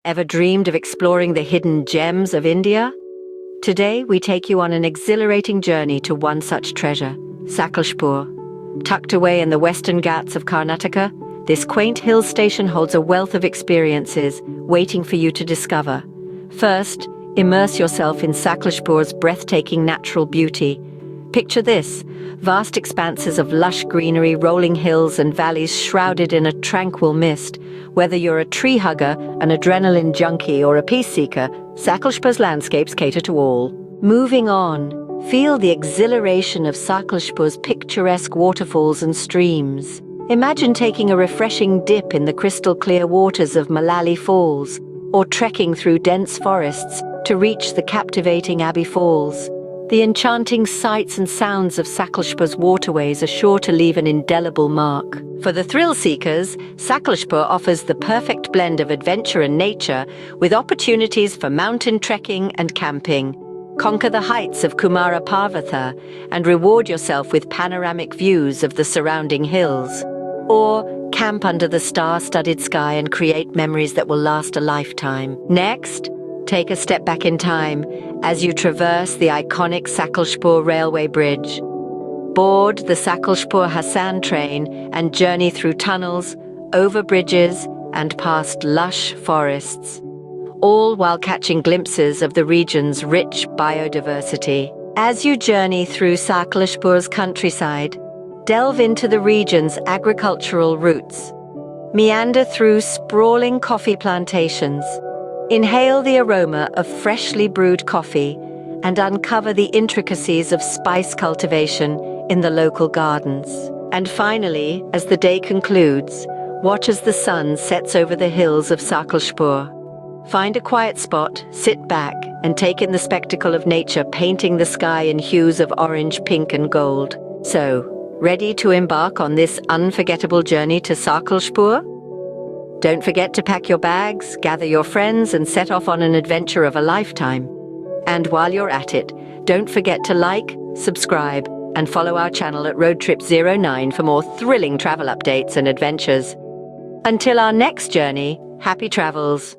Ever dreamed of exploring the hidden gems of India? Today, we take you on an exhilarating journey to one such treasure, Sakleshpur. Tucked away in the Western Ghats of Karnataka, this quaint hill station holds a wealth of experiences waiting for you to discover. First, immerse yourself in Sakleshpur's breathtaking natural beauty. Picture this: vast expanses of lush greenery, rolling hills and valleys shrouded in a tranquil mist. Whether you're a tree hugger, an adrenaline junkie, or a peace seeker, Sakleshpur's landscapes cater to all. Moving on, feel the exhilaration of Sakleshpur's picturesque waterfalls and streams. Imagine taking a refreshing dip in the crystal-clear waters of Mallali Falls, or trekking through dense forests to reach the captivating Abbey Falls. The enchanting sights and sounds of Sakleshpur's waterways are sure to leave an indelible mark. For the thrill seekers, Sakleshpur offers the perfect blend of adventure and nature, with opportunities for mountain trekking and camping. Conquer the heights of Kumara Parvatha and reward yourself with panoramic views of the surrounding hills. Or camp under the star-studded sky and create memories that will last a lifetime. Next, take a step back in time as you traverse the iconic Sakleshpur railway bridge. Board the Sakleshpur Hassan train and journey through tunnels, over bridges, and past lush forests, all while catching glimpses of the region's rich biodiversity. As you journey through Sakleshpur's countryside, delve into the region's agricultural roots. Meander through sprawling coffee plantations. Inhale the aroma of freshly brewed coffee and uncover the intricacies of spice cultivation in the local gardens. And finally, as the day concludes, watch as the sun sets over the hills of Sakleshpur. Find a quiet spot, sit back, and take in the spectacle of nature painting the sky in hues of orange, pink, and gold. So, ready to embark on this unforgettable journey to Sakleshpur? Don't forget to pack your bags, gather your friends, and set off on an adventure of a lifetime. And while you're at it, don't forget to like, subscribe, and follow our channel at RoadTrip09 for more thrilling travel updates and adventures. Until our next journey, happy travels!